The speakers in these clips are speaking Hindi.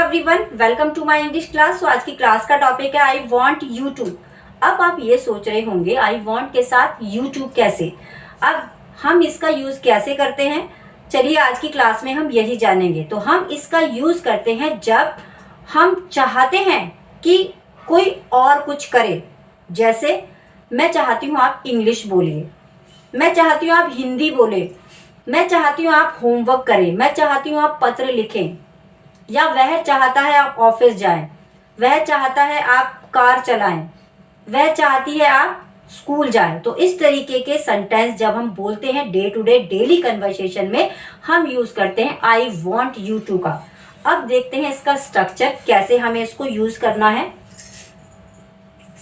Everyone, welcome to my English class. तो आज की क्लास का टॉपिक है आई वांट यू टू। अब आप ये सोच रहे होंगे आई वांट के साथ यू टू कैसे, अब हम इसका यूज़ कैसे करते हैं। चलिए आज की क्लास में हम यही जानेंगे। तो हम इसका यूज़ करते हैं जब हम चाहते हैं कि कोई और कुछ करे। जैसे मैं चाहती हूँ आप इंग्लिश बोलिए, मैं चाहती हूँ आप हिंदी बोले, मैं चाहती हूँ आप होमवर्क करें, मैं चाहती हूँ आप पत्र लिखें, या वह चाहता है आप ऑफिस जाएं, वह चाहता है आप कार चलाएं, वह चाहती है आप स्कूल जाएं। तो इस तरीके के सेंटेंस जब हम बोलते हैं day to day daily conversation में हम यूज करते हैं आई वॉन्ट यू टू का। अब देखते हैं इसका स्ट्रक्चर कैसे हमें इसको यूज करना है।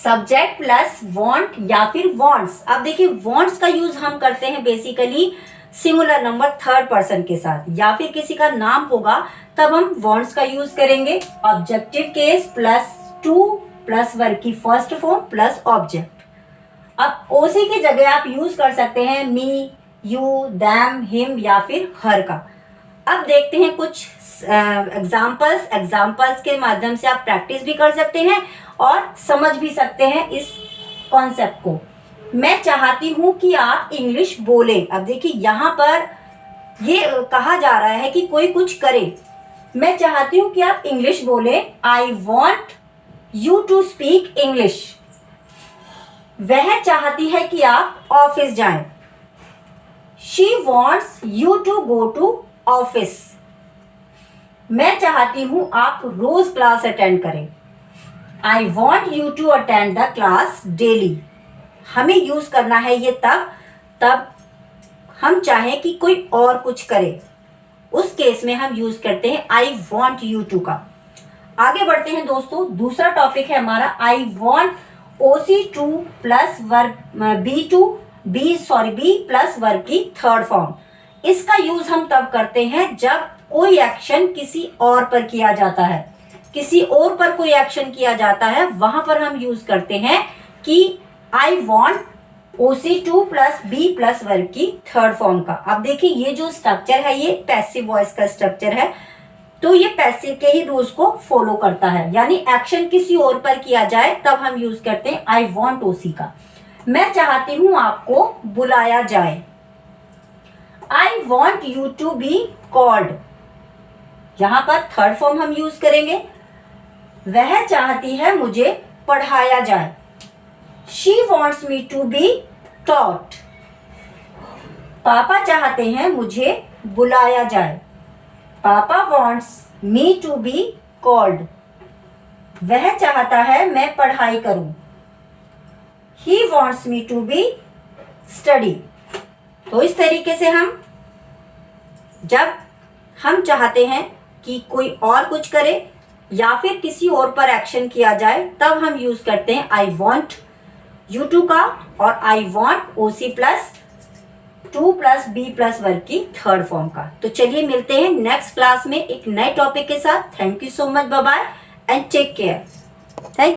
सब्जेक्ट प्लस वॉन्ट या फिर वॉन्ट्स। अब देखिए वॉन्ट्स का यूज हम करते हैं basically singular number third person के साथ, या फिर किसी का नाम होगा तब हम वॉन्ट्स का यूज करेंगे। Objective case plus to plus verb की फर्स्ट फॉर्म प्लस ऑब्जेक्ट। अब ओसी की जगह आप यूज कर सकते हैं मी, यू, दैम, हिम या फिर हर का। अब देखते हैं कुछ एग्जाम्पल्स के माध्यम से आप प्रैक्टिस भी कर सकते हैं और समझ भी सकते हैं इस कॉन्सेप्ट को। मैं चाहती हूं कि आप इंग्लिश बोलें। अब देखिए यहां पर ये कहा जा रहा है कि कोई कुछ करे। मैं चाहती हूं कि आप इंग्लिश बोलें। I want you to speak English. वह चाहती है कि आप ऑफिस जाएं। She wants you to go to office. मैं चाहती हूं आप रोज क्लास अटेंड करें। I want you to attend the class daily. हमें यूज करना है ये तब हम चाहें कि कोई और कुछ करे, उस केस में हम यूज करते हैं आई वॉन्ट यू टू का। आगे बढ़ते हैं दोस्तों, दूसरा टॉपिक है हमारा आई want OC to plus verb B plus verb की थर्ड फॉर्म। इसका यूज हम तब करते हैं जब कोई एक्शन किसी और पर किया जाता है, किसी और पर कोई एक्शन किया जाता है, वहां पर हम यूज करते हैं कि I want OC to plus be plus verb की थर्ड फॉर्म का। अब देखिए ये जो स्ट्रक्चर है ये पैसिव वॉइस का स्ट्रक्चर है, तो ये पैसिव के ही रूल्स को फॉलो करता है, यानी एक्शन किसी और पर किया जाए तब हम यूज करते हैं आई वॉन्ट ओसी का। मैं चाहती हूं आपको बुलाया जाए। I want you to be called. यहां पर थर्ड फॉर्म हम यूज करेंगे। वह चाहती है मुझे पढ़ाया जाए। She wants me to be taught. पापा चाहते हैं मुझे बुलाया जाए। पापा wants me to be called. वह चाहता है मैं पढ़ाई करूं। He wants me to be study. तो इस तरीके से हम जब हम चाहते हैं कि कोई और कुछ करे या फिर किसी और पर एक्शन किया जाए तब हम यूज करते हैं आई वॉन्ट यू टू का और I want OC plus to plus be plus verb की थर्ड फॉर्म का। तो चलिए मिलते हैं नेक्स्ट क्लास में एक नए टॉपिक के साथ। Thank you so much, bye bye and take care. Thank